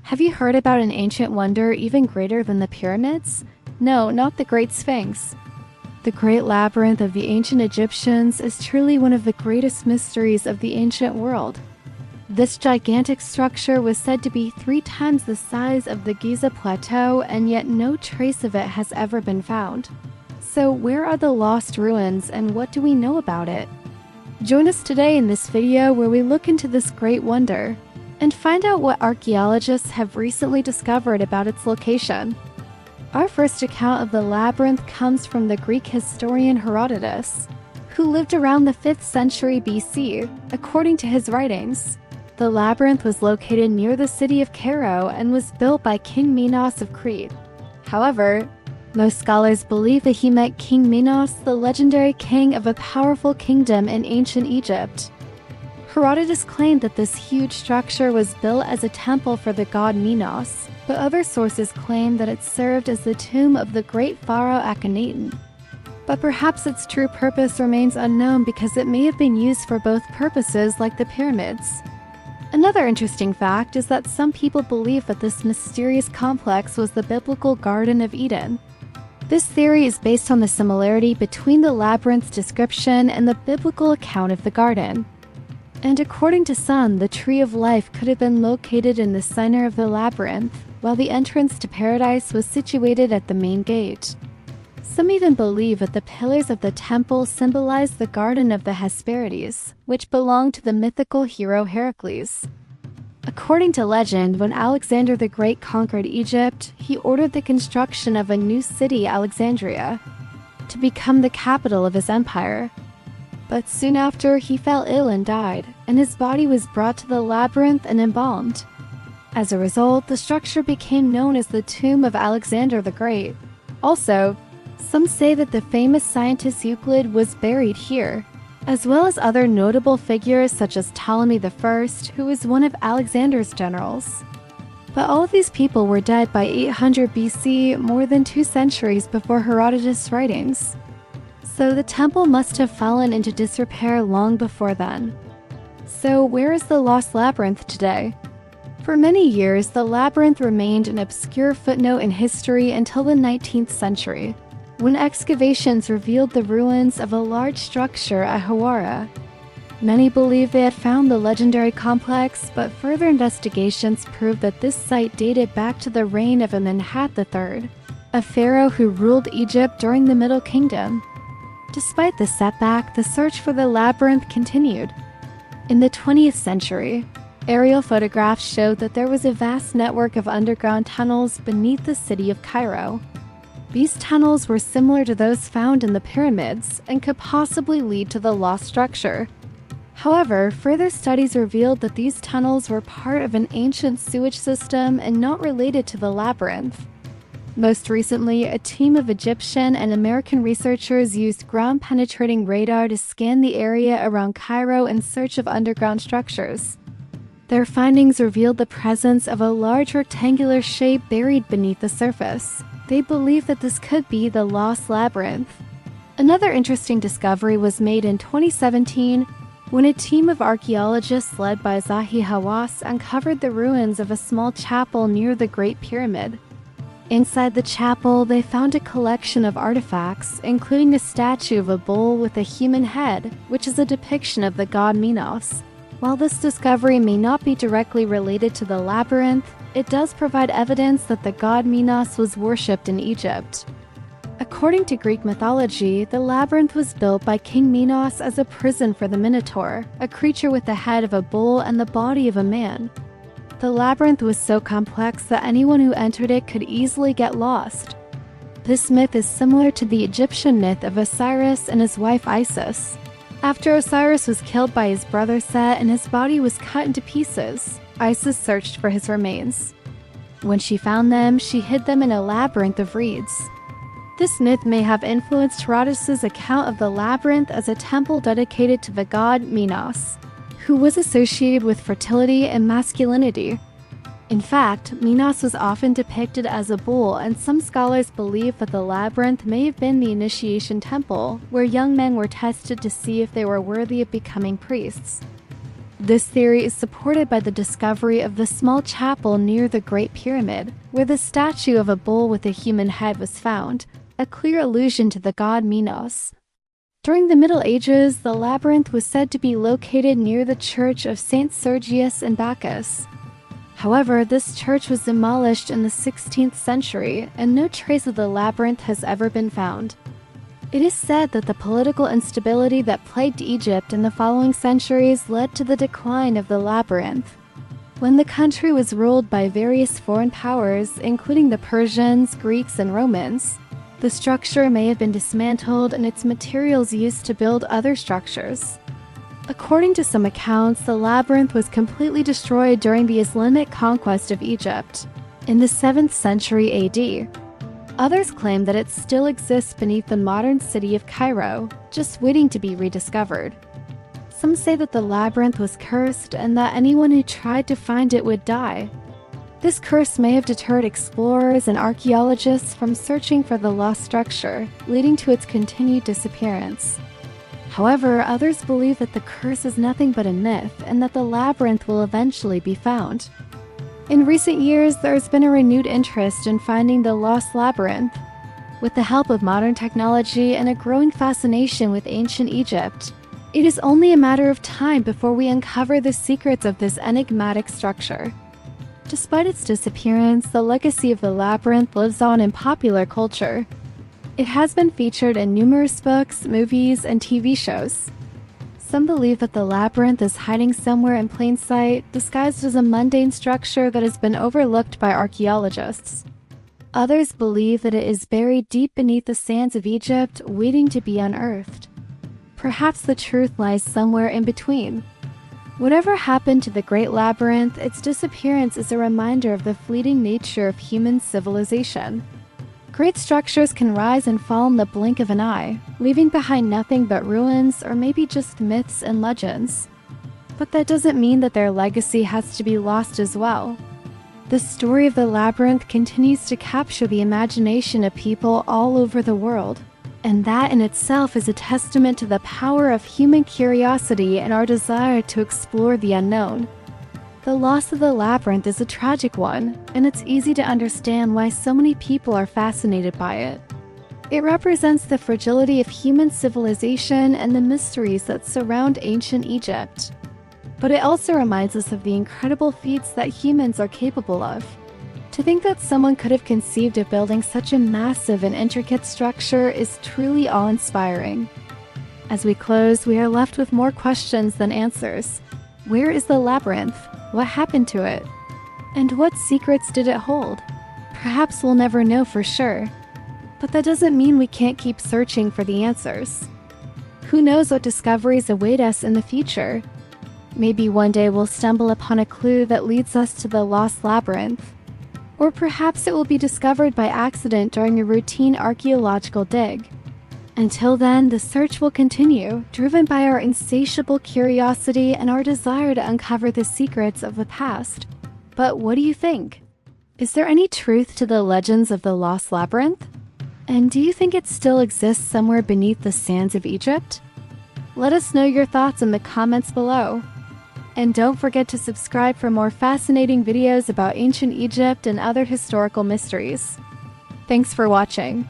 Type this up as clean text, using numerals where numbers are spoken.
Have you heard about an ancient wonder even greater than the pyramids? No, not the Great Sphinx. The Great Labyrinth of the ancient Egyptians is truly one of the greatest mysteries of the ancient world. This gigantic structure was said to be 3 times the size of the Giza Plateau, and yet no trace of it has ever been found. So where are the lost ruins, and what do we know about it? Join us today in this video where we look into this great wonder and find out what archaeologists have recently discovered about its location. Our first account of the labyrinth comes from the Greek historian Herodotus, who lived around the 5th century BC. According to his writings, the labyrinth was located near the city of Cairo and was built by King Minos of Crete. However, most scholars believe that he meant King Minos, the legendary king of a powerful kingdom in ancient Egypt. Herodotus claimed that this huge structure was built as a temple for the god Minos, but other sources claim that it served as the tomb of the great pharaoh Akhenaten. But perhaps its true purpose remains unknown because it may have been used for both purposes like the pyramids. Another interesting fact is that some people believe that this mysterious complex was the biblical Garden of Eden. This theory is based on the similarity between the labyrinth's description and the biblical account of the garden. And according to some, the Tree of Life could have been located in the center of the labyrinth, while the entrance to paradise was situated at the main gate. Some even believe that the pillars of the temple symbolize the Garden of the Hesperides, which belonged to the mythical hero Heracles. According to legend, when Alexander the Great conquered Egypt, he ordered the construction of a new city, Alexandria, to become the capital of his empire. But soon after, he fell ill and died, and his body was brought to the labyrinth and embalmed. As a result, the structure became known as the Tomb of Alexander the Great. Also, some say that the famous scientist Euclid was buried here, as well as other notable figures such as Ptolemy I, who was one of Alexander's generals. But all of these people were dead by 800 BC, more than 2 centuries before Herodotus' writings. So the temple must have fallen into disrepair long before then. So where is the lost labyrinth today? For many years, the labyrinth remained an obscure footnote in history until the 19th century, when excavations revealed the ruins of a large structure at Hawara. Many believe they had found the legendary complex, but further investigations proved that this site dated back to the reign of Amenhotep III, a pharaoh who ruled Egypt during the Middle Kingdom. Despite the setback, the search for the labyrinth continued. In the 20th century, aerial photographs showed that there was a vast network of underground tunnels beneath the city of Cairo. These tunnels were similar to those found in the pyramids and could possibly lead to the lost structure. However, further studies revealed that these tunnels were part of an ancient sewage system and not related to the labyrinth. Most recently, a team of Egyptian and American researchers used ground-penetrating radar to scan the area around Cairo in search of underground structures. Their findings revealed the presence of a large rectangular shape buried beneath the surface. They believe that this could be the lost labyrinth. Another interesting discovery was made in 2017 when a team of archaeologists led by Zahi Hawass uncovered the ruins of a small chapel near the Great Pyramid. Inside the chapel, they found a collection of artifacts, including a statue of a bull with a human head, which is a depiction of the god Minos. While this discovery may not be directly related to the labyrinth, it does provide evidence that the god Minos was worshipped in Egypt. According to Greek mythology, the labyrinth was built by King Minos as a prison for the Minotaur, a creature with the head of a bull and the body of a man. The labyrinth was so complex that anyone who entered it could easily get lost. This myth is similar to the Egyptian myth of Osiris and his wife Isis. After Osiris was killed by his brother Set and his body was cut into pieces, Isis searched for his remains. When she found them, she hid them in a labyrinth of reeds. This myth may have influenced Herodotus' account of the labyrinth as a temple dedicated to the god Minos, who was associated with fertility and masculinity. In fact, Minos was often depicted as a bull, and some scholars believe that the labyrinth may have been the initiation temple, where young men were tested to see if they were worthy of becoming priests. This theory is supported by the discovery of the small chapel near the Great Pyramid, where the statue of a bull with a human head was found, a clear allusion to the god Minos. During the Middle Ages, the labyrinth was said to be located near the church of St. Sergius and Bacchus. However, this church was demolished in the 16th century, and no trace of the labyrinth has ever been found. It is said that the political instability that plagued Egypt in the following centuries led to the decline of the labyrinth. When the country was ruled by various foreign powers, including the Persians, Greeks, and Romans, the structure may have been dismantled and its materials used to build other structures. According to some accounts, the labyrinth was completely destroyed during the Islamic conquest of Egypt in the 7th century AD. Others claim that it still exists beneath the modern city of Cairo, just waiting to be rediscovered. Some say that the labyrinth was cursed and that anyone who tried to find it would die. This curse may have deterred explorers and archaeologists from searching for the lost structure, leading to its continued disappearance. However, others believe that the curse is nothing but a myth and that the labyrinth will eventually be found. In recent years, there has been a renewed interest in finding the lost labyrinth. With the help of modern technology and a growing fascination with ancient Egypt, it is only a matter of time before we uncover the secrets of this enigmatic structure. Despite its disappearance, the legacy of the labyrinth lives on in popular culture. It has been featured in numerous books, movies, and TV shows. Some believe that the labyrinth is hiding somewhere in plain sight, disguised as a mundane structure that has been overlooked by archaeologists. Others believe that it is buried deep beneath the sands of Egypt, waiting to be unearthed. Perhaps the truth lies somewhere in between. Whatever happened to the Great Labyrinth, its disappearance is a reminder of the fleeting nature of human civilization. Great structures can rise and fall in the blink of an eye, leaving behind nothing but ruins or maybe just myths and legends. But that doesn't mean that their legacy has to be lost as well. The story of the labyrinth continues to capture the imagination of people all over the world. And that in itself is a testament to the power of human curiosity and our desire to explore the unknown. The loss of the labyrinth is a tragic one, and it's easy to understand why so many people are fascinated by it. It represents the fragility of human civilization and the mysteries that surround ancient Egypt. But it also reminds us of the incredible feats that humans are capable of. To think that someone could have conceived of building such a massive and intricate structure is truly awe-inspiring. As we close, we are left with more questions than answers. Where is the labyrinth? What happened to it? And what secrets did it hold? Perhaps we'll never know for sure. But that doesn't mean we can't keep searching for the answers. Who knows what discoveries await us in the future? Maybe one day we'll stumble upon a clue that leads us to the lost labyrinth. Or perhaps it will be discovered by accident during a routine archaeological dig. Until then, the search will continue, driven by our insatiable curiosity and our desire to uncover the secrets of the past. But what do you think? Is there any truth to the legends of the lost labyrinth? And do you think it still exists somewhere beneath the sands of Egypt? Let us know your thoughts in the comments below. And don't forget to subscribe for more fascinating videos about ancient Egypt and other historical mysteries. Thanks for watching.